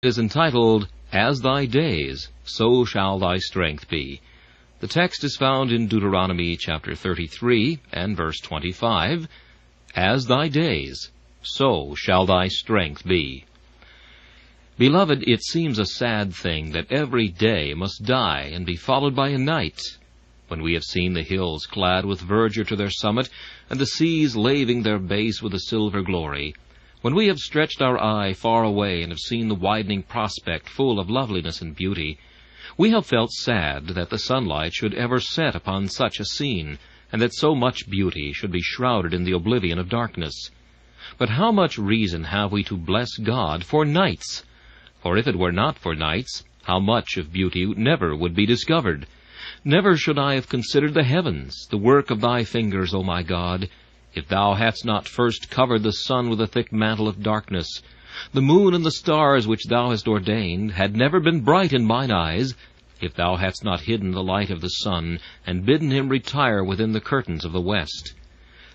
is entitled, As Thy Days, So Shall Thy Strength Be. The text is found in Deuteronomy chapter 33 and verse 25. As thy days, so shall thy strength be. Beloved, it seems a sad thing that every day must die and be followed by a night. When we have seen the hills clad with verdure to their summit, and the seas laving their base with a silver glory, when we have stretched our eye far away and have seen the widening prospect full of loveliness and beauty, we have felt sad that the sunlight should ever set upon such a scene, and that so much beauty should be shrouded in the oblivion of darkness. But how much reason have we to bless God for nights? For if it were not for nights, how much of beauty never would be discovered? Never should I have considered the heavens, the work of thy fingers, O my God, if thou hadst not first covered the sun with a thick mantle of darkness. The moon and the stars which thou hast ordained had never been bright in mine eyes, if thou hadst not hidden the light of the sun, and bidden him retire within the curtains of the west.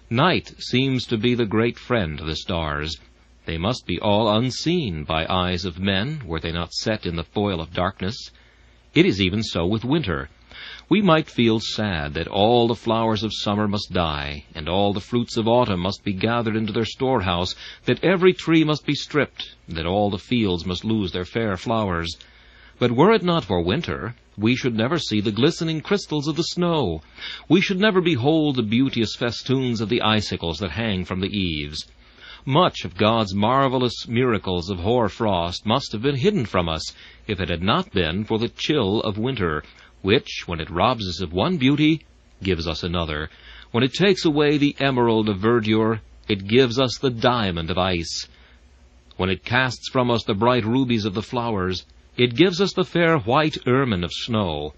Night seems to be the great friend of the stars. They must be all unseen by eyes of men, were they not set in the foil of darkness. It is even so with winter. We might feel sad that all the flowers of summer must die, and all the fruits of autumn must be gathered into their storehouse, that every tree must be stripped, and that all the fields must lose their fair flowers. But were it not for winter, we should never see the glistening crystals of the snow. We should never behold the beauteous festoons of the icicles that hang from the eaves. Much of God's marvelous miracles of hoar frost must have been hidden from us, if it had not been for the chill of winter, which, when it robs us of one beauty, gives us another. When it takes away the emerald of verdure, it gives us the diamond of ice. When it casts from us the bright rubies of the flowers, it gives us the fair white ermine of snow.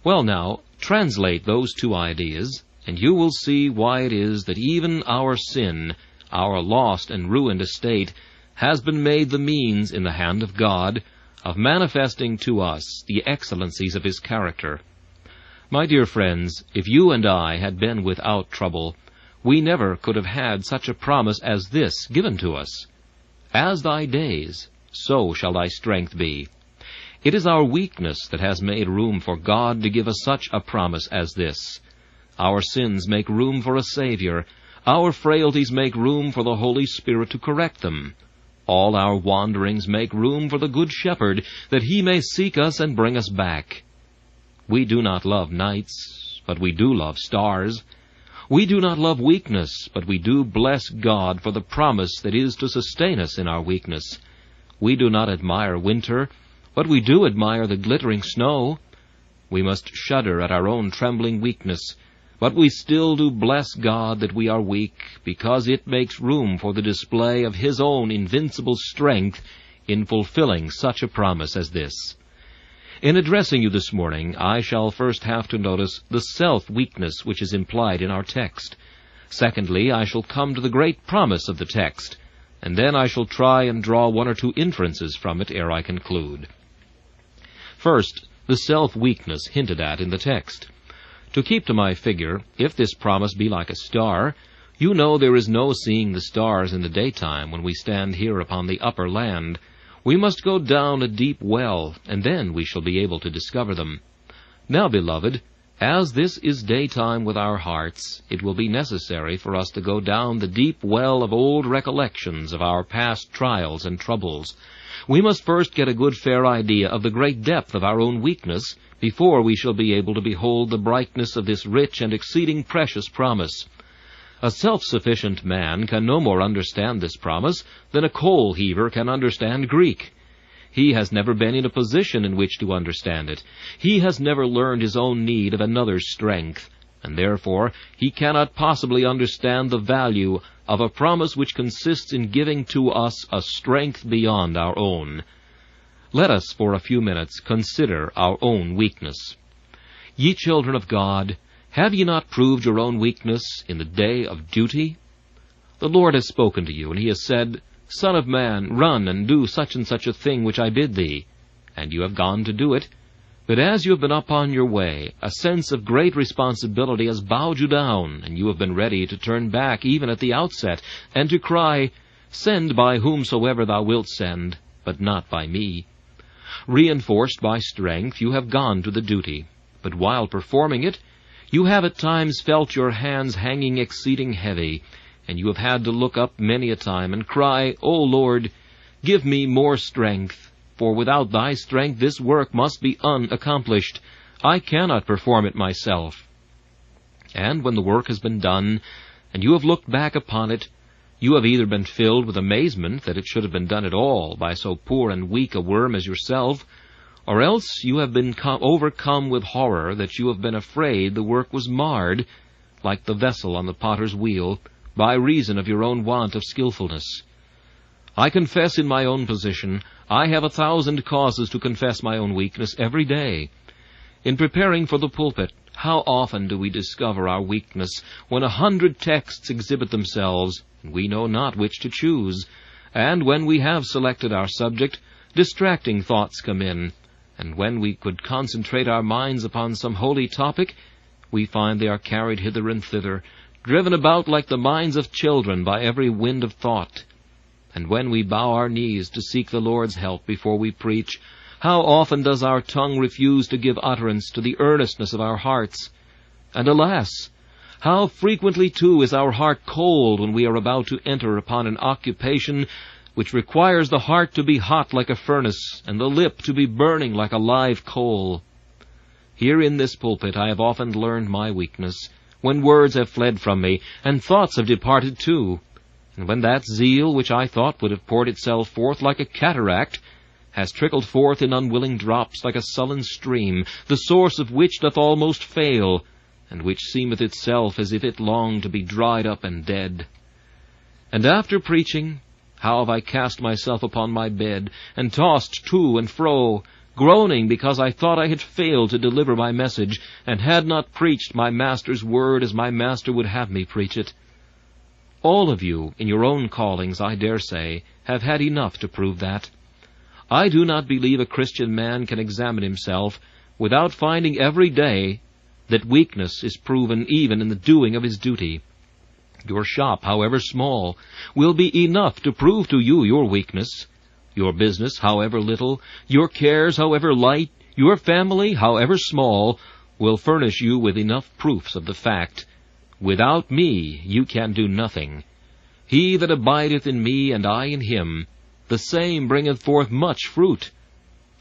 Well now, translate those two ideas, and you will see why it is that even our sin, our lost and ruined estate, has been made the means in the hand of God of manifesting to us the excellencies of His character. My dear friends, if you and I had been without trouble, we never could have had such a promise as this given to us. As thy days, so shall thy strength be. It is our weakness that has made room for God to give us such a promise as this. Our sins make room for a Savior. Our frailties make room for the Holy Spirit to correct them. All our wanderings make room for the Good Shepherd, that He may seek us and bring us back. We do not love nights, but we do love stars. We do not love weakness, but we do bless God for the promise that is to sustain us in our weakness. We do not admire winter, but we do admire the glittering snow. We must shudder at our own trembling weakness, but we still do bless God that we are weak, because it makes room for the display of His own invincible strength in fulfilling such a promise as this. In addressing you this morning, I shall first have to notice the self-weakness which is implied in our text. Secondly, I shall come to the great promise of the text, and then I shall try and draw one or two inferences from it ere I conclude. First, the self-weakness hinted at in the text. To keep to my figure, if this promise be like a star, you know there is no seeing the stars in the daytime when we stand here upon the upper land. We must go down a deep well, and then we shall be able to discover them. Now, beloved, as this is daytime with our hearts, it will be necessary for us to go down the deep well of old recollections of our past trials and troubles. We must first get a good fair idea of the great depth of our own weakness, before we shall be able to behold the brightness of this rich and exceeding precious promise. A self-sufficient man can no more understand this promise than a coal-heaver can understand Greek. He has never been in a position in which to understand it. He has never learned his own need of another's strength, and therefore he cannot possibly understand the value of a promise which consists in giving to us a strength beyond our own. Let us for a few minutes consider our own weakness. Ye children of God, have ye not proved your own weakness in the day of duty? The Lord has spoken to you, and He has said, Son of man, run and do such and such a thing which I bid thee. And you have gone to do it. But as you have been upon your way, a sense of great responsibility has bowed you down, and you have been ready to turn back even at the outset, and to cry, Send by whomsoever thou wilt send, but not by me. Reinforced by strength, you have gone to the duty, but while performing it, you have at times felt your hands hanging exceeding heavy, and you have had to look up many a time and cry, O Lord, give me more strength, for without thy strength this work must be unaccomplished. I cannot perform it myself. And when the work has been done, and you have looked back upon it, you have either been filled with amazement that it should have been done at all by so poor and weak a worm as yourself, or else you have been overcome with horror that you have been afraid the work was marred, like the vessel on the potter's wheel, by reason of your own want of skillfulness. I confess in my own position, I have 1,000 causes to confess my own weakness every day. In preparing for the pulpit, how often do we discover our weakness when 100 texts exhibit themselves, and we know not which to choose, and when we have selected our subject, distracting thoughts come in, and when we could concentrate our minds upon some holy topic, we find they are carried hither and thither, driven about like the minds of children by every wind of thought. And when we bow our knees to seek the Lord's help before we preach, how often does our tongue refuse to give utterance to the earnestness of our hearts? And alas, how frequently too is our heart cold when we are about to enter upon an occupation which requires the heart to be hot like a furnace, and the lip to be burning like a live coal. Here in this pulpit I have often learned my weakness, when words have fled from me, and thoughts have departed too, and when that zeal which I thought would have poured itself forth like a cataract has trickled forth in unwilling drops like a sullen stream, the source of which doth almost fail, and which seemeth itself as if it longed to be dried up and dead. And after preaching, how have I cast myself upon my bed, and tossed to and fro, groaning because I thought I had failed to deliver my message, and had not preached my Master's word as my Master would have me preach it. All of you, in your own callings, I dare say, have had enough to prove that. I do not believe a Christian man can examine himself without finding every day that weakness is proven even in the doing of his duty. Your shop, however small, will be enough to prove to you your weakness. Your business, however little, your cares, however light, your family, however small, will furnish you with enough proofs of the fact. Without me you can do nothing. He that abideth in me, and I in him, the same bringeth forth much fruit.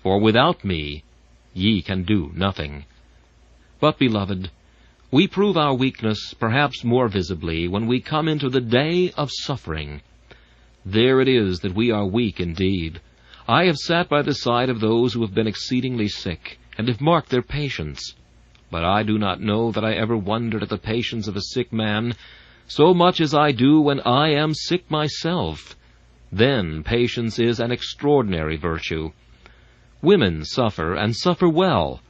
For without me ye can do nothing. But, beloved, we prove our weakness perhaps more visibly when we come into the day of suffering. There it is that we are weak indeed. I have sat by the side of those who have been exceedingly sick, and have marked their patience. But I do not know that I ever wondered at the patience of a sick man so much as I do when I am sick myself. Then patience is an extraordinary virtue. Women suffer, and suffer well.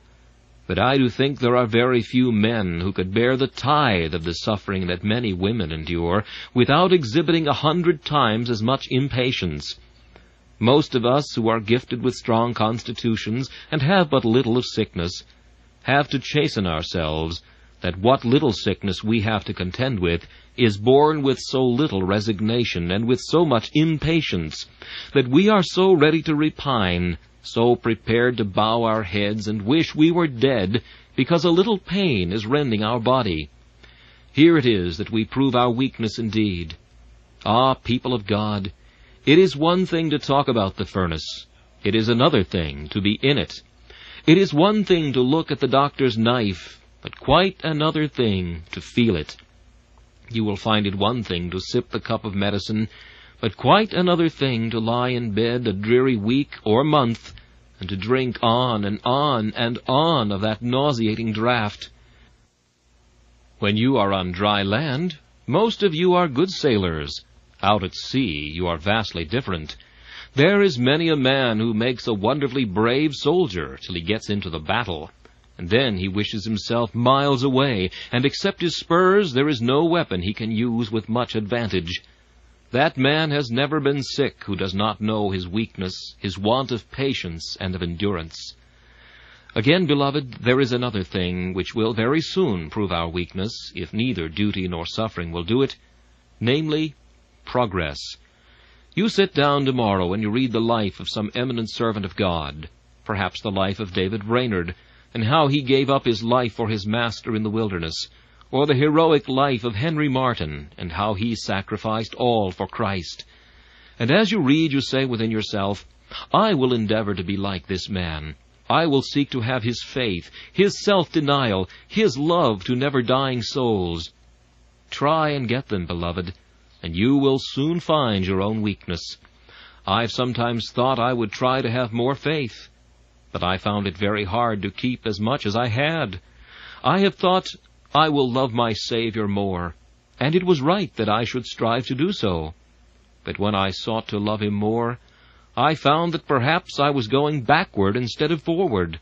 But I do think there are very few men who could bear the tithe of the suffering that many women endure, without exhibiting 100 times as much impatience. Most of us who are gifted with strong constitutions, and have but little of sickness, have to chasten ourselves that what little sickness we have to contend with is borne with so little resignation and with so much impatience, that we are so ready to repine, so prepared to bow our heads and wish we were dead, because a little pain is rending our body. Here it is that we prove our weakness indeed. Ah, people of God, it is one thing to talk about the furnace. It is another thing to be in it. It is one thing to look at the doctor's knife, but quite another thing to feel it. You will find it one thing to sip the cup of medicine, but quite another thing to lie in bed a dreary week or month, and to drink on and on and on of that nauseating draught. When you are on dry land, most of you are good sailors. Out at sea, you are vastly different. There is many a man who makes a wonderfully brave soldier till he gets into the battle, and then he wishes himself miles away, and except his spurs there is no weapon he can use with much advantage. That man has never been sick who does not know his weakness, his want of patience and of endurance. Again, beloved, there is another thing which will very soon prove our weakness, if neither duty nor suffering will do it, namely, progress. You sit down tomorrow and you read the life of some eminent servant of God, perhaps the life of David Brainerd, and how he gave up his life for his master in the wilderness, or the heroic life of Henry Martyn, and how he sacrificed all for Christ. And as you read, you say within yourself, I will endeavor to be like this man. I will seek to have his faith, his self-denial, his love to never-dying souls. Try and get them, beloved, and you will soon find your own weakness. I've sometimes thought I would try to have more faith, but I found it very hard to keep as much as I had. I have thought, I will love my Savior more, and it was right that I should strive to do so. But when I sought to love him more, I found that perhaps I was going backward instead of forward.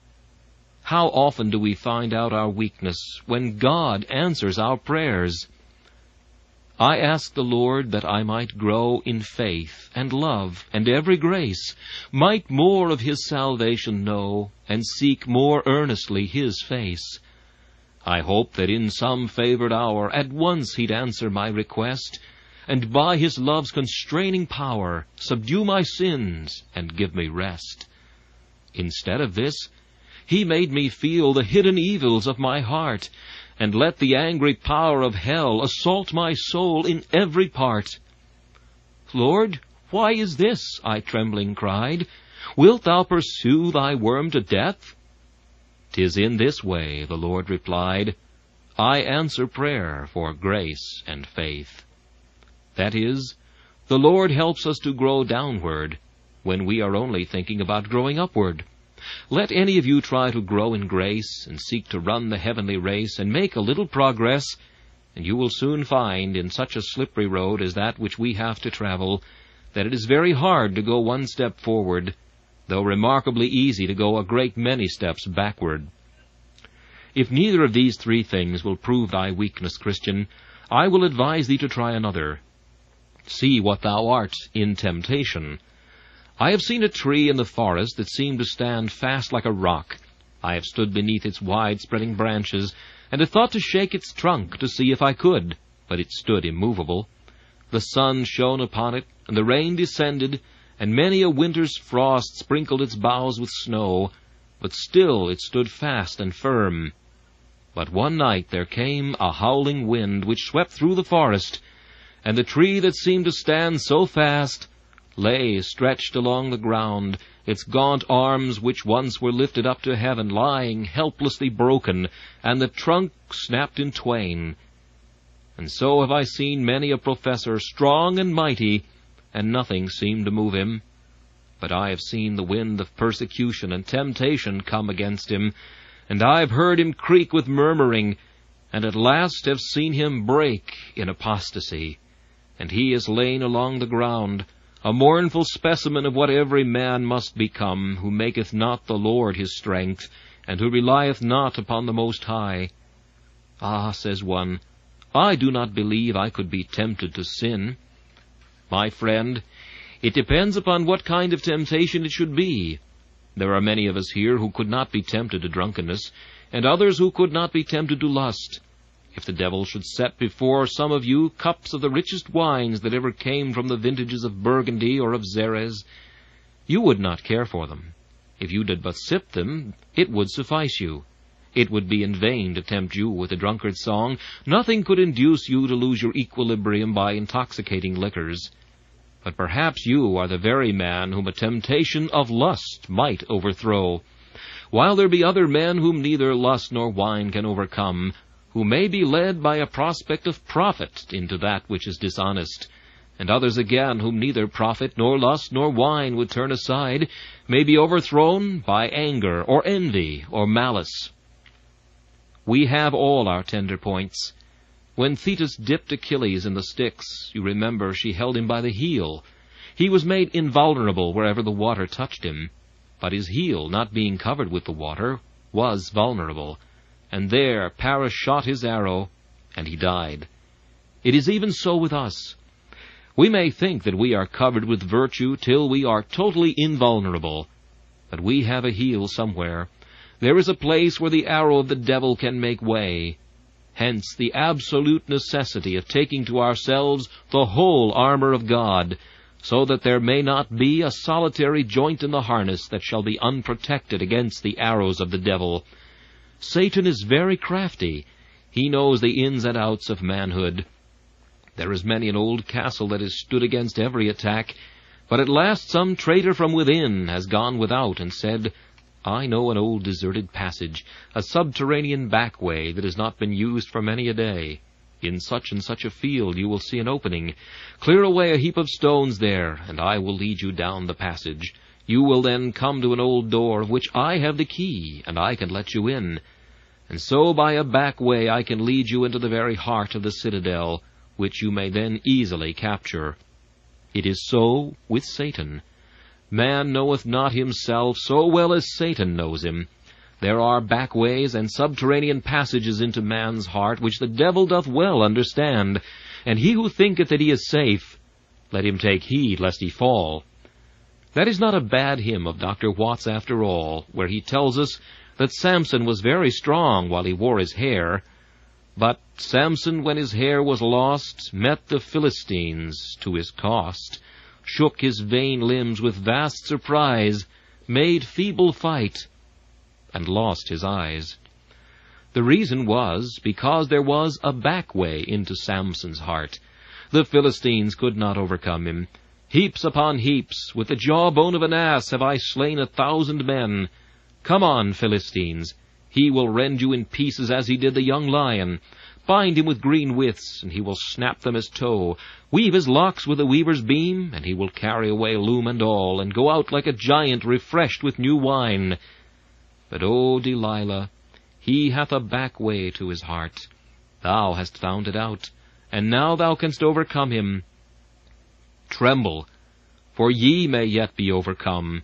How often do we find out our weakness when God answers our prayers? I asked the Lord that I might grow in faith and love and every grace, might more of his salvation know, and seek more earnestly his face. I hoped that in some favored hour at once he'd answer my request, and by his love's constraining power subdue my sins and give me rest. Instead of this, he made me feel the hidden evils of my heart, and let the angry power of hell assault my soul in every part. Lord, why is this? I trembling cried. Wilt thou pursue thy worm to death? 'Tis in this way, the Lord replied, I answer prayer for grace and faith. That is, the Lord helps us to grow downward when we are only thinking about growing upward. Let any of you try to grow in grace and seek to run the heavenly race and make a little progress, and you will soon find in such a slippery road as that which we have to travel that it is very hard to go one step forward, though remarkably easy to go a great many steps backward. If neither of these three things will prove thy weakness, Christian, I will advise thee to try another. See what thou art in temptation. I have seen a tree in the forest that seemed to stand fast like a rock. I have stood beneath its wide-spreading branches, and have thought to shake its trunk to see if I could, but it stood immovable. The sun shone upon it, and the rain descended, and many a winter's frost sprinkled its boughs with snow, but still it stood fast and firm. But one night there came a howling wind which swept through the forest, and the tree that seemed to stand so fast lay stretched along the ground, its gaunt arms which once were lifted up to heaven lying helplessly broken, and the trunk snapped in twain. And so have I seen many a professor strong and mighty, and nothing seemed to move him. But I have seen the wind of persecution and temptation come against him, and I have heard him creak with murmuring, and at last have seen him break in apostasy. And he is lain along the ground, a mournful specimen of what every man must become, who maketh not the Lord his strength, and who relieth not upon the Most High. Ah, says one, I do not believe I could be tempted to sin. My friend, it depends upon what kind of temptation it should be. There are many of us here who could not be tempted to drunkenness, and others who could not be tempted to lust. If the devil should set before some of you cups of the richest wines that ever came from the vintages of Burgundy or of Xerez, you would not care for them. If you did but sip them, it would suffice you. It would be in vain to tempt you with a drunkard's song. Nothing could induce you to lose your equilibrium by intoxicating liquors. But perhaps you are the very man whom a temptation of lust might overthrow, while there be other men whom neither lust nor wine can overcome, who may be led by a prospect of profit into that which is dishonest, and others again whom neither profit nor lust nor wine would turn aside, may be overthrown by anger or envy or malice. We have all our tender points. When Thetis dipped Achilles in the Styx, you remember she held him by the heel. He was made invulnerable wherever the water touched him, but his heel, not being covered with the water, was vulnerable. And there Paris shot his arrow, and he died. It is even so with us. We may think that we are covered with virtue till we are totally invulnerable, but we have a heel somewhere. There is a place where the arrow of the devil can make way. Hence the absolute necessity of taking to ourselves the whole armor of God, so that there may not be a solitary joint in the harness that shall be unprotected against the arrows of the devil. Satan is very crafty. He knows the ins and outs of manhood. There is many an old castle that has stood against every attack, but at last some traitor from within has gone without and said, I know an old deserted passage, a subterranean back way that has not been used for many a day. In such and such a field you will see an opening. Clear away a heap of stones there, and I will lead you down the passage. You will then come to an old door of which I have the key, and I can let you in. And so by a back way I can lead you into the very heart of the citadel, which you may then easily capture. It is so with Satan. Man knoweth not himself so well as Satan knows him. There are back ways and subterranean passages into man's heart, which the devil doth well understand. And he who thinketh that he is safe, let him take heed lest he fall. That is not a bad hymn of Dr. Watts after all, where he tells us that Samson was very strong while he wore his hair. But Samson, when his hair was lost, met the Philistines to his cost, shook his vain limbs with vast surprise, made feeble fight, and lost his eyes. The reason was because there was a back way into Samson's heart. The Philistines could not overcome him. Heaps upon heaps, with the jawbone of an ass have I slain 1,000 men. Come on, Philistines, he will rend you in pieces as he did the young lion. Bind him with green withes, and he will snap them as tow. Weave his locks with a weaver's beam, and he will carry away loom and all, and go out like a giant refreshed with new wine. But, O Delilah, he hath a back way to his heart. Thou hast found it out, and now thou canst overcome him. Tremble, for ye may yet be overcome.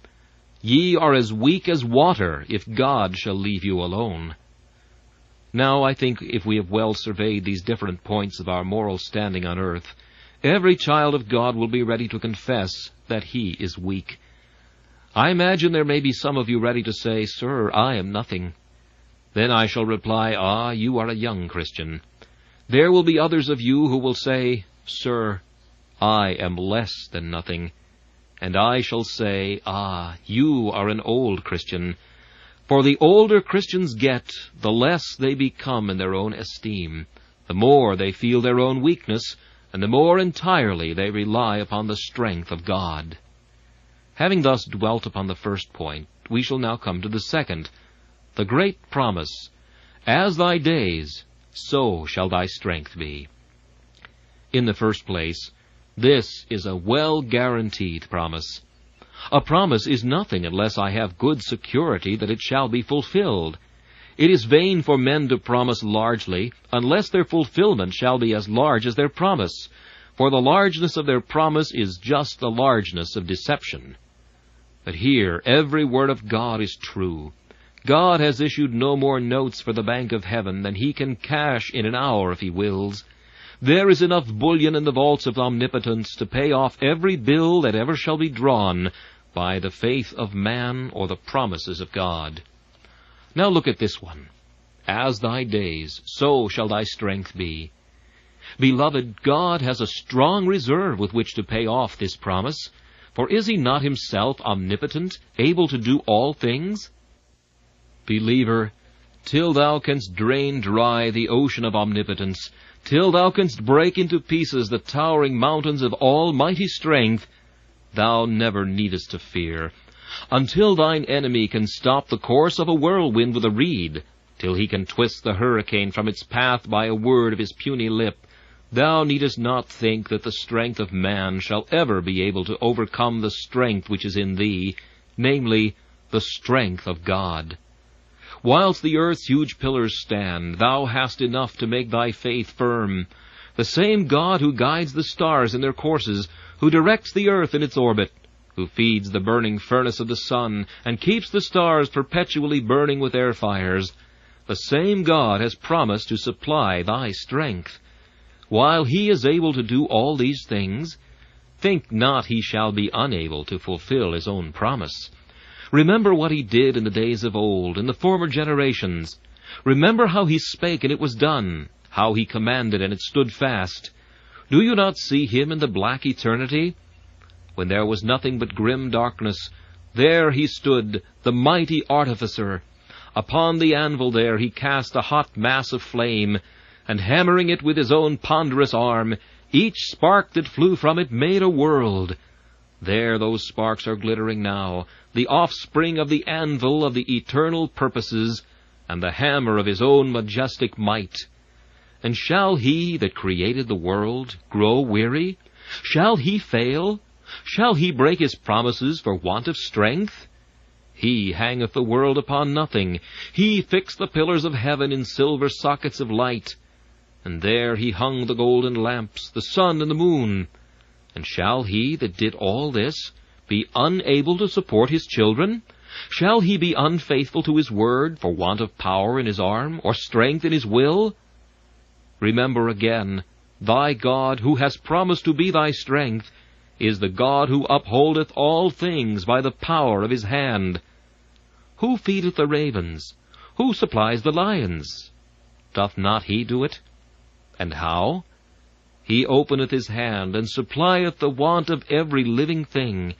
Ye are as weak as water, if God shall leave you alone. Now, I think if we have well surveyed these different points of our moral standing on earth, every child of God will be ready to confess that he is weak. I imagine there may be some of you ready to say, Sir, I am nothing. Then I shall reply, you are a young Christian. There will be others of you who will say, Sir, I am less than nothing. And I shall say, you are an old Christian. For the older Christians get, the less they become in their own esteem, the more they feel their own weakness, and the more entirely they rely upon the strength of God. Having thus dwelt upon the first point, we shall now come to the second, the great promise, As thy days, so shall thy strength be. In the first place, this is a well-guaranteed promise. A promise is nothing unless I have good security that it shall be fulfilled. It is vain for men to promise largely, unless their fulfillment shall be as large as their promise, for the largeness of their promise is just the largeness of deception. But here every word of God is true. God has issued no more notes for the bank of heaven than he can cash in an hour if he wills. There is enough bullion in the vaults of omnipotence to pay off every bill that ever shall be drawn by the faith of man or the promises of God. Now look at this one. As thy days, so shall thy strength be. Beloved, God has a strong reserve with which to pay off this promise. For is he not himself omnipotent, able to do all things? Believer, till thou canst drain dry the ocean of omnipotence, till thou canst break into pieces the towering mountains of almighty strength, thou never needest to fear. Until thine enemy can stop the course of a whirlwind with a reed, till he can twist the hurricane from its path by a word of his puny lip, thou needest not think that the strength of man shall ever be able to overcome the strength which is in thee, namely, the strength of God. Whilst the earth's huge pillars stand, thou hast enough to make thy faith firm. The same God who guides the stars in their courses, who directs the earth in its orbit, who feeds the burning furnace of the sun, and keeps the stars perpetually burning with their fires, the same God has promised to supply thy strength. While he is able to do all these things, think not he shall be unable to fulfill his own promise. Remember what he did in the days of old, in the former generations. Remember how he spake and it was done, how he commanded and it stood fast. Do you not see him in the black eternity? when there was nothing but grim darkness, there he stood, the mighty artificer. Upon the anvil there he cast a hot mass of flame, and hammering it with his own ponderous arm, each spark that flew from it made a world. There those sparks are glittering now, the offspring of the anvil of the eternal purposes, and the hammer of his own majestic might. And shall he that created the world grow weary? Shall he fail? Shall he break his promises for want of strength? He hangeth the world upon nothing. He fixed the pillars of heaven in silver sockets of light. And there he hung the golden lamps, the sun and the moon. And shall he that did all this be unable to support his children? Shall he be unfaithful to his word for want of power in his arm, or strength in his will? Remember again, thy God, who has promised to be thy strength, is the God who upholdeth all things by the power of his hand. Who feedeth the ravens? Who supplies the lions? Doth not he do it? And how? He openeth his hand, and supplieth the want of every living thing.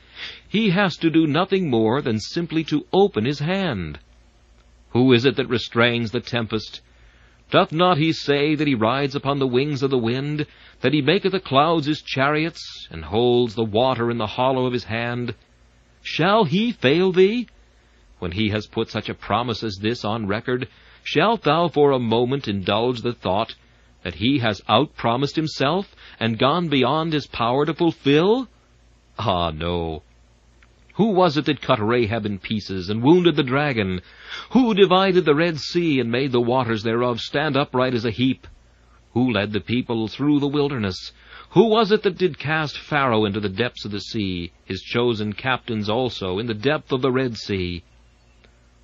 He has to do nothing more than simply to open his hand. Who is it that restrains the tempest? Doth not he say that he rides upon the wings of the wind, that he maketh the clouds his chariots, and holds the water in the hollow of his hand? Shall he fail thee? When he has put such a promise as this on record, shalt thou for a moment indulge the thought that he has outpromised himself, and gone beyond his power to fulfill? Ah, no. Who was it that cut Rahab in pieces, and wounded the dragon? Who divided the Red Sea, and made the waters thereof stand upright as a heap? Who led the people through the wilderness? Who was it that did cast Pharaoh into the depths of the sea, his chosen captains also in the depth of the Red Sea?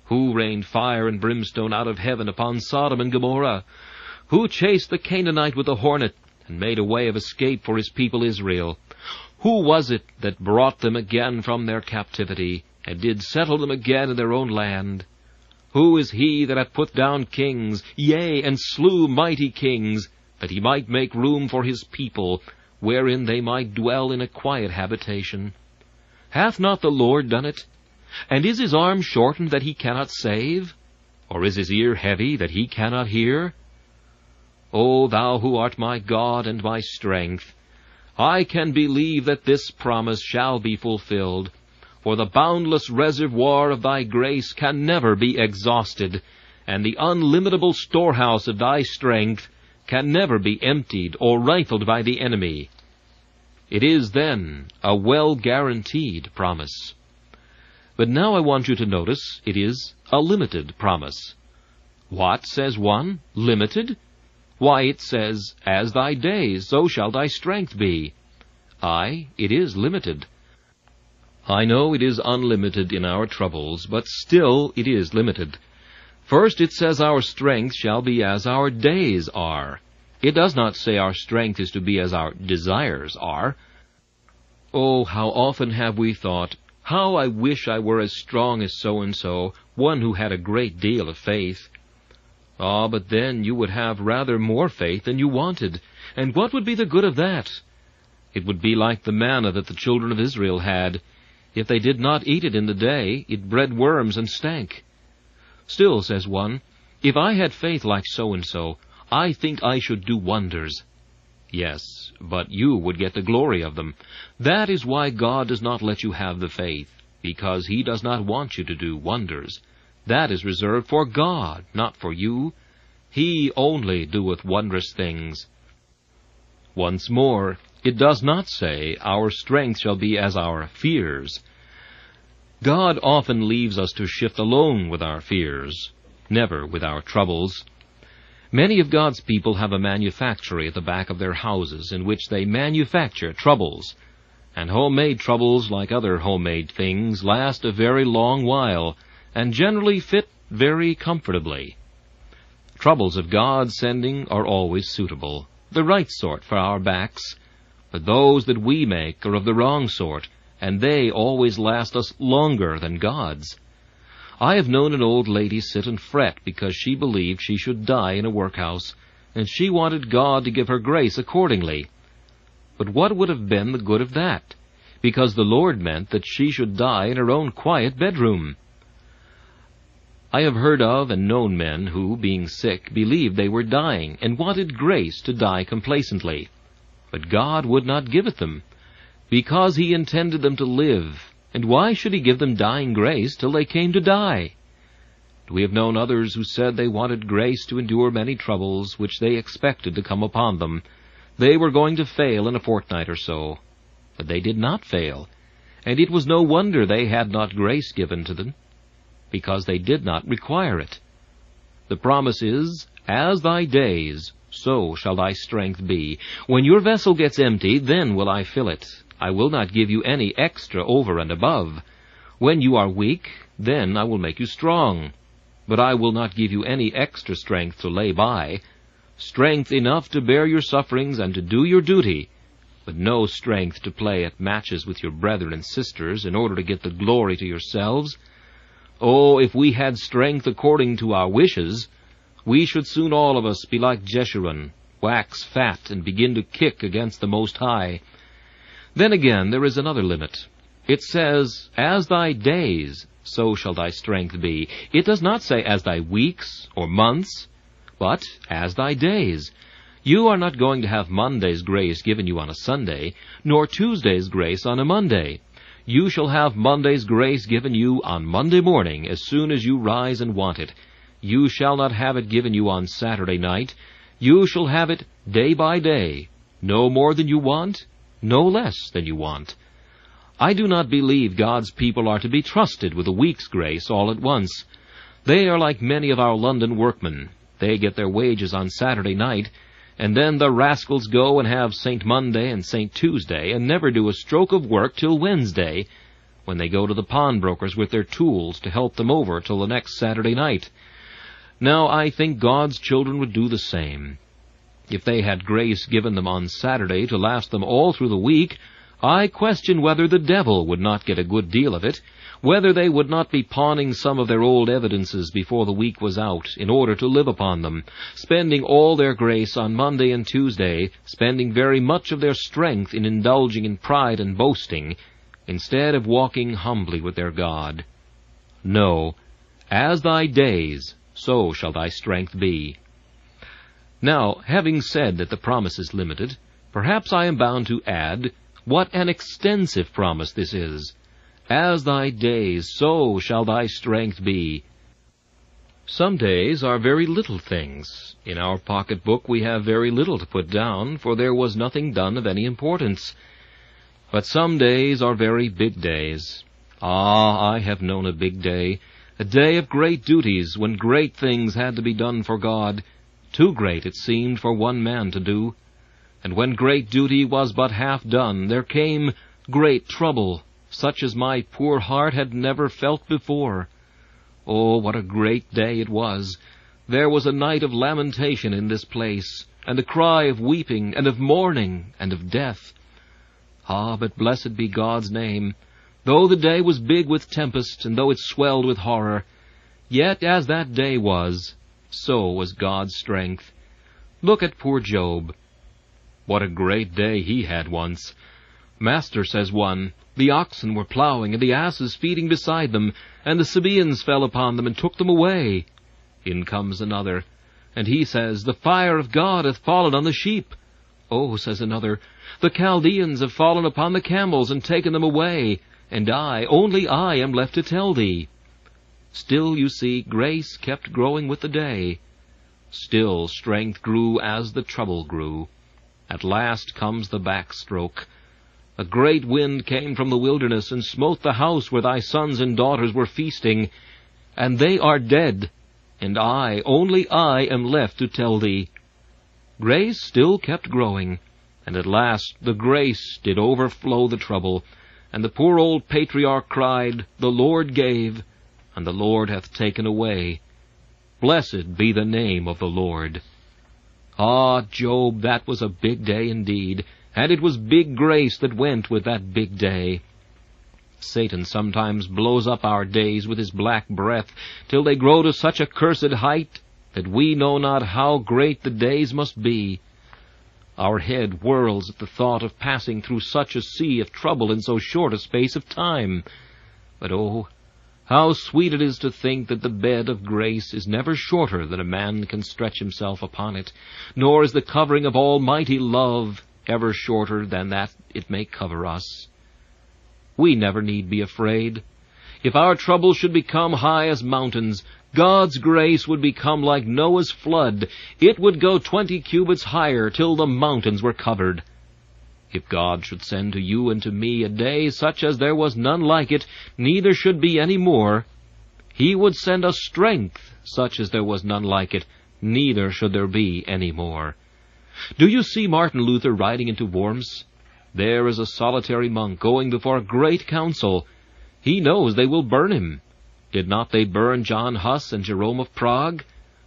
Who rained fire and brimstone out of heaven upon Sodom and Gomorrah? Who chased the Canaanite with a hornet, and made a way of escape for his people Israel? Who was it that brought them again from their captivity, and did settle them again in their own land? Who is he that hath put down kings, yea, and slew mighty kings, that he might make room for his people, wherein they might dwell in a quiet habitation? Hath not the Lord done it? And is his arm shortened that he cannot save? Or is his ear heavy that he cannot hear? O thou who art my God and my strength, I can believe that this promise shall be fulfilled, for the boundless reservoir of thy grace can never be exhausted, and the unlimitable storehouse of thy strength can never be emptied or rifled by the enemy. It is, then, a well-guaranteed promise. But now I want you to notice it is a limited promise. What, says one, limited? Why, it says, as thy days, so shall thy strength be. Aye, it is limited. I know it is unlimited in our troubles, but still it is limited. First it says our strength shall be as our days are. It does not say our strength is to be as our desires are. Oh, how often have we thought, how I wish I were as strong as so-and-so, one who had a great deal of faith. Ah, but then you would have rather more faith than you wanted, and what would be the good of that? It would be like the manna that the children of Israel had. If they did not eat it in the day, it bred worms and stank. Still, says one, if I had faith like so-and-so, I think I should do wonders. Yes, but you would get the glory of them. That is why God does not let you have the faith, because he does not want you to do wonders. That is reserved for God, not for you. He only doeth wondrous things. Once more, it does not say, our strength shall be as our fears. God often leaves us to shift alone with our fears, never with our troubles. Many of God's people have a manufactory at the back of their houses in which they manufacture troubles. And homemade troubles, like other homemade things, last a very long while, and generally fit very comfortably. Troubles of God's sending are always suitable, the right sort for our backs, but those that we make are of the wrong sort, and they always last us longer than God's. I have known an old lady sit and fret because she believed she should die in a workhouse, and she wanted God to give her grace accordingly. But what would have been the good of that? because the Lord meant that she should die in her own quiet bedroom. I have heard of and known men who, being sick, believed they were dying, and wanted grace to die complacently. But God would not give it them, because He intended them to live, and why should He give them dying grace till they came to die? We have known others who said they wanted grace to endure many troubles which they expected to come upon them. They were going to fail in a fortnight or so. But they did not fail, and it was no wonder they had not grace given to them, because they did not require it. The promise is, "As thy days, so shall thy strength be." When your vessel gets empty, then will I fill it. I will not give you any extra over and above. When you are weak, then I will make you strong. But I will not give you any extra strength to lay by. Strength enough to bear your sufferings and to do your duty, but no strength to play at matches with your brethren and sisters in order to get the glory to yourselves. Oh, if we had strength according to our wishes, we should soon all of us be like Jeshurun, wax fat, and begin to kick against the Most High. Then again, there is another limit. It says, "As thy days, so shall thy strength be." It does not say, "As thy weeks or months," but "as thy days." You are not going to have Monday's grace given you on a Sunday, nor Tuesday's grace on a Monday. You shall have Monday's grace given you on Monday morning, as soon as you rise and want it. You shall not have it given you on Saturday night. You shall have it day by day, no more than you want, no less than you want. I do not believe God's people are to be trusted with a week's grace all at once. They are like many of our London workmen. They get their wages on Saturday night, and then the rascals go and have St. Monday and St. Tuesday, and never do a stroke of work till Wednesday, when they go to the pawnbrokers with their tools to help them over till the next Saturday night. Now, I think God's children would do the same. If they had grace given them on Saturday to last them all through the week, I question whether the devil would not get a good deal of it, whether they would not be pawning some of their old evidences before the week was out, in order to live upon them, spending all their grace on Monday and Tuesday, spending very much of their strength in indulging in pride and boasting, instead of walking humbly with their God. No, as thy days, so shall thy strength be. Now, having said that the promise is limited, perhaps I am bound to add what an extensive promise this is. As thy days, so shall thy strength be. Some days are very little things. In our pocketbook we have very little to put down, for there was nothing done of any importance. But some days are very big days. Ah, I have known a big day, a day of great duties, when great things had to be done for God, too great, it seemed, for one man to do. And when great duty was but half done, there came great trouble, such as my poor heart had never felt before. Oh, what a great day it was! There was a night of lamentation in this place, and a cry of weeping, and of mourning, and of death. Ah, but blessed be God's name! Though the day was big with tempest, and though it swelled with horror, yet as that day was, so was God's strength. Look at poor Job. What a great day he had once! Master, says one, the oxen were plowing, and the asses feeding beside them, and the Sabaeans fell upon them and took them away. In comes another, and he says, the fire of God hath fallen on the sheep. Oh, says another, the Chaldeans have fallen upon the camels and taken them away, and I, only I, am left to tell thee. Still, you see, grace kept growing with the day. Still, strength grew as the trouble grew. At last comes the backstroke. A great wind came from the wilderness, and smote the house where thy sons and daughters were feasting, and they are dead, and I, only I, am left to tell thee. Grace still kept growing, and at last the grace did overflow the trouble, and the poor old patriarch cried, the Lord gave, and the Lord hath taken away. Blessed be the name of the Lord. Ah, Job, that was a big day indeed, and it was big grace that went with that big day. Satan sometimes blows up our days with his black breath, till they grow to such a cursed height that we know not how great the days must be. Our head whirls at the thought of passing through such a sea of trouble in so short a space of time. But oh, how sweet it is to think that the bed of grace is never shorter than a man can stretch himself upon it, nor is the covering of almighty love ever shorter than that it may cover us. We never need be afraid. If our troubles should become high as mountains, God's grace would become like Noah's flood. It would go 20 cubits higher till the mountains were covered. If God should send to you and to me a day such as there was none like it, neither should be any more, He would send us strength such as there was none like it, neither should there be any more. Do you see Martin Luther riding into Worms? There is a solitary monk going before a great council. He knows they will burn him. Did not they burn John Huss and Jerome of Prague?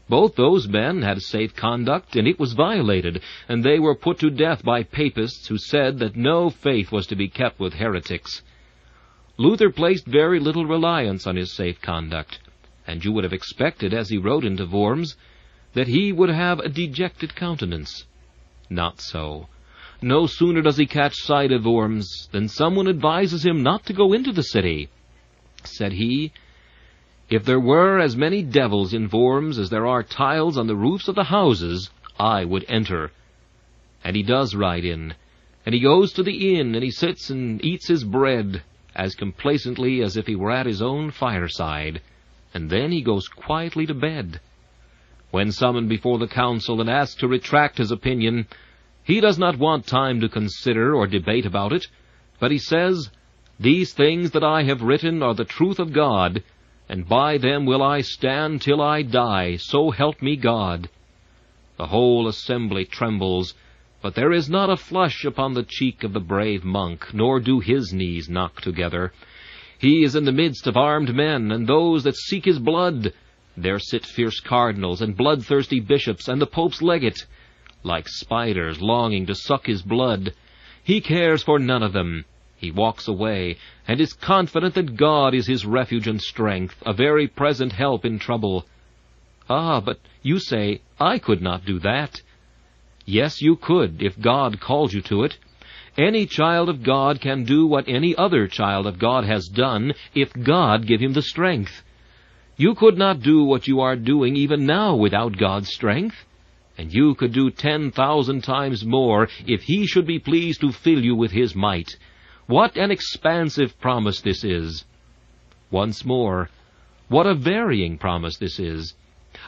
Both those men had safe conduct, and it was violated, and they were put to death by papists who said that no faith was to be kept with heretics. Luther placed very little reliance on his safe conduct, and you would have expected, as he rode into Worms, that he would have a dejected countenance. Not so. No sooner does he catch sight of Worms than someone advises him not to go into the city. Said he, "If there were as many devils in Worms as there are tiles on the roofs of the houses, I would enter." And he does ride in, and he goes to the inn, and he sits and eats his bread as complacently as if he were at his own fireside, and then he goes quietly to bed. When summoned before the council and asked to retract his opinion, he does not want time to consider or debate about it, but he says, "These things that I have written are the truth of God, and by them will I stand till I die, so help me God." The whole assembly trembles, but there is not a flush upon the cheek of the brave monk, nor do his knees knock together. He is in the midst of armed men, and those that seek his blood. There sit fierce cardinals, and bloodthirsty bishops, and the Pope's legate, like spiders longing to suck his blood. He cares for none of them. He walks away, and is confident that God is his refuge and strength, a very present help in trouble. Ah, but you say, I could not do that. Yes, you could, if God called you to it. Any child of God can do what any other child of God has done, if God give him the strength. You could not do what you are doing even now without God's strength, and you could do 10,000 times more if He should be pleased to fill you with His might. What an expansive promise this is! Once more, what a varying promise this is!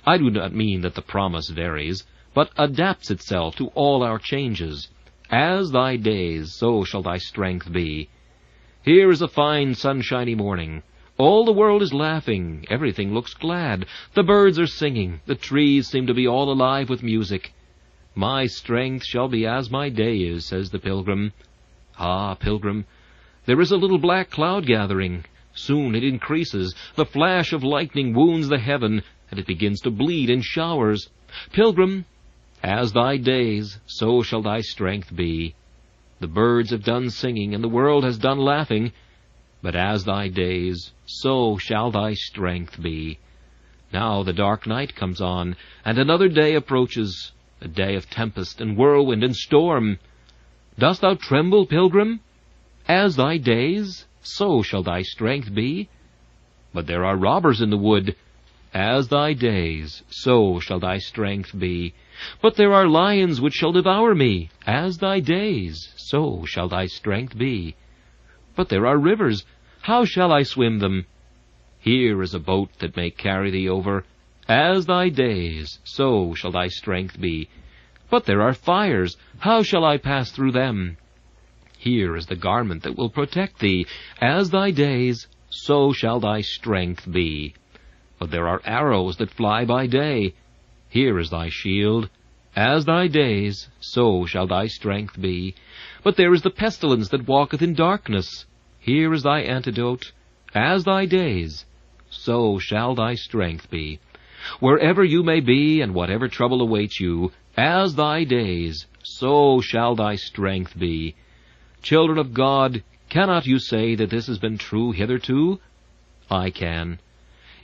I do not mean that the promise varies, but adapts itself to all our changes. As thy days, so shall thy strength be. Here is a fine sunshiny morning. All the world is laughing, everything looks glad, the birds are singing, the trees seem to be all alive with music. My strength shall be as my day is, says the pilgrim. Ah, pilgrim, there is a little black cloud gathering. Soon it increases, the flash of lightning wounds the heaven, and it begins to bleed in showers. Pilgrim, as thy days, so shall thy strength be. The birds have done singing, and the world has done laughing, but as thy days, so shall thy strength be. Now the dark night comes on, and another day approaches, a day of tempest and whirlwind and storm. Dost thou tremble, pilgrim? As thy days, so shall thy strength be. But there are robbers in the wood. As thy days, so shall thy strength be. But there are lions which shall devour me. As thy days, so shall thy strength be. But there are rivers. How shall I swim them? Here is a boat that may carry thee over. As thy days, so shall thy strength be. But there are fires. How shall I pass through them? Here is the garment that will protect thee. As thy days, so shall thy strength be. But there are arrows that fly by day. Here is thy shield. As thy days, so shall thy strength be. But there is the pestilence that walketh in darkness. Here is thy antidote. As thy days, so shall thy strength be. Wherever you may be, and whatever trouble awaits you, as thy days, so shall thy strength be. Children of God, cannot you say that this has been true hitherto? I can.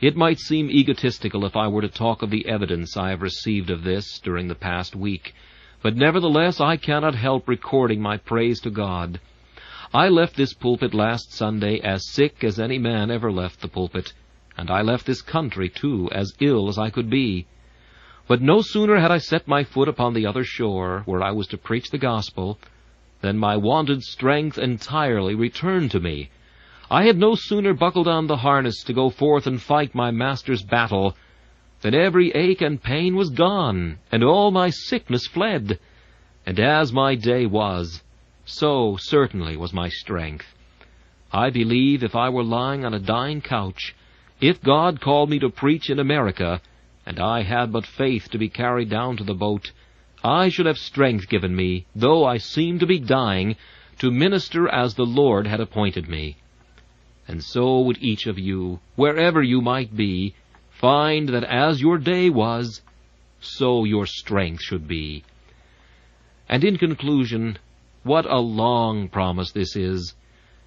It might seem egotistical if I were to talk of the evidence I have received of this during the past week, but nevertheless I cannot help recording my praise to God. I left this pulpit last Sunday as sick as any man ever left the pulpit, and I left this country, too, as ill as I could be. But no sooner had I set my foot upon the other shore, where I was to preach the gospel, than my wonted strength entirely returned to me. I had no sooner buckled on the harness to go forth and fight my Master's battle, than every ache and pain was gone, and all my sickness fled. And as my day was, so certainly was my strength. I believe if I were lying on a dying couch, if God called me to preach in America, and I had but faith to be carried down to the boat, I should have strength given me, though I seemed to be dying, to minister as the Lord had appointed me. And so would each of you, wherever you might be, find that as your day was, so your strength should be. And in conclusion, what a long promise this is.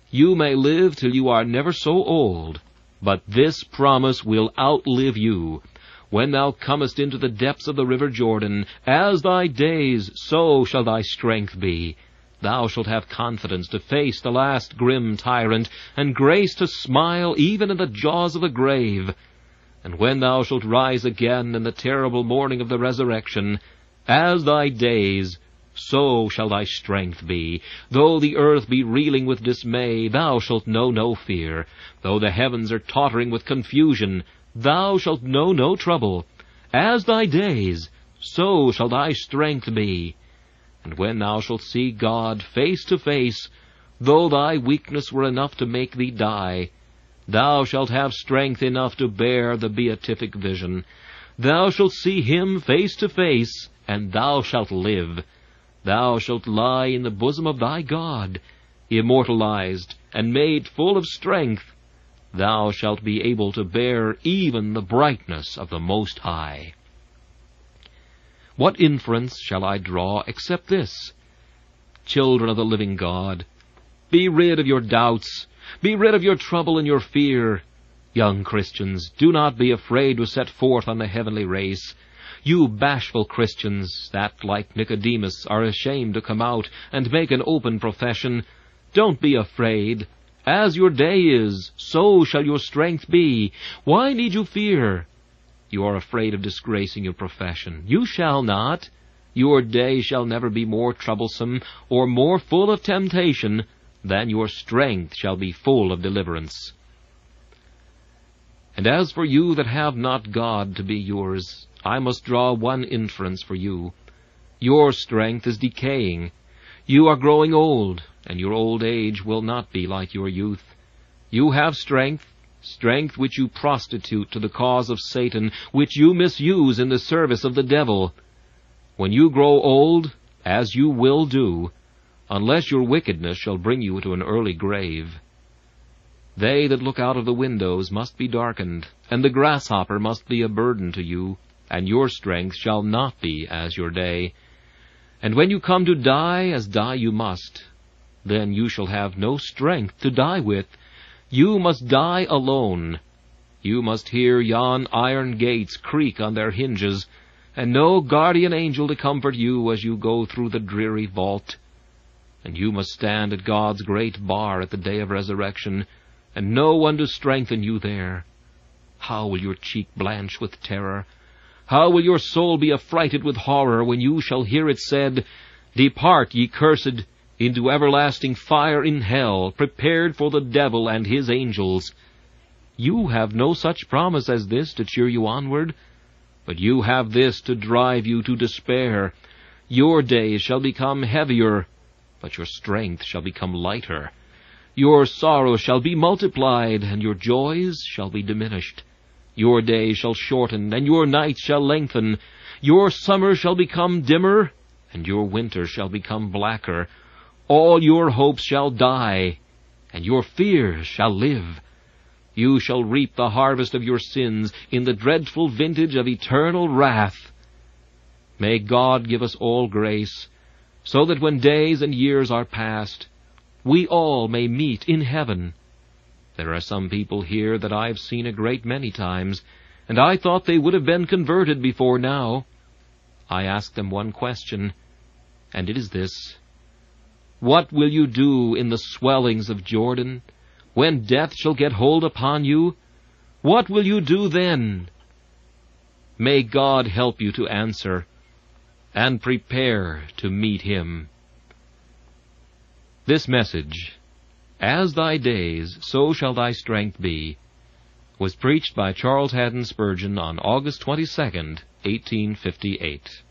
You may live till you are never so old, but this promise will outlive you. When thou comest into the depths of the river Jordan, as thy days, so shall thy strength be. Thou shalt have confidence to face the last grim tyrant, and grace to smile even in the jaws of the grave. And when thou shalt rise again in the terrible morning of the resurrection, as thy days, so shall thy strength be. Though the earth be reeling with dismay, thou shalt know no fear. Though the heavens are tottering with confusion, thou shalt know no trouble. As thy days, so shall thy strength be. And when thou shalt see God face to face, though thy weakness were enough to make thee die, thou shalt have strength enough to bear the beatific vision. Thou shalt see him face to face, and thou shalt live. Thou shalt lie in the bosom of thy God, immortalized and made full of strength. Thou shalt be able to bear even the brightness of the Most High. What inference shall I draw except this? Children of the living God, be rid of your doubts, be rid of your trouble and your fear. Young Christians, do not be afraid to set forth on the heavenly race. You bashful Christians that, like Nicodemus, are ashamed to come out and make an open profession, don't be afraid. As your day is, so shall your strength be. Why need you fear? You are afraid of disgracing your profession. You shall not. Your day shall never be more troublesome or more full of temptation than your strength shall be full of deliverance. And as for you that have not God to be yours, I must draw one inference for you. Your strength is decaying. You are growing old, and your old age will not be like your youth. You have strength which you prostitute to the cause of Satan, which you misuse in the service of the devil. When you grow old, as you will do, unless your wickedness shall bring you to an early grave. They that look out of the windows must be darkened, and the grasshopper must be a burden to you, and your strength shall not be as your day. And when you come to die, as die you must, then you shall have no strength to die with. You must die alone. You must hear yon iron gates creak on their hinges, and no guardian angel to comfort you as you go through the dreary vault. And you must stand at God's great bar at the day of resurrection, and no one to strengthen you there. How will your cheek blanch with terror? How will your soul be affrighted with horror when you shall hear it said, "Depart, ye cursed, into everlasting fire in hell, prepared for the devil and his angels." You have no such promise as this to cheer you onward, but you have this to drive you to despair. Your days shall become heavier, but your strength shall become lighter. Your sorrows shall be multiplied, and your joys shall be diminished. Your days shall shorten, and your nights shall lengthen. Your summer shall become dimmer, and your winter shall become blacker. All your hopes shall die, and your fears shall live. You shall reap the harvest of your sins in the dreadful vintage of eternal wrath. May God give us all grace, so that when days and years are past, we all may meet in heaven. There are some people here that I have seen a great many times, and I thought they would have been converted before now. I asked them one question, and it is this: What will you do in the swellings of Jordan, when death shall get hold upon you? What will you do then? May God help you to answer, and prepare to meet him. This message, As Thy Days, So Shall Thy Strength Be, was preached by Charles Haddon Spurgeon on August 22, 1858.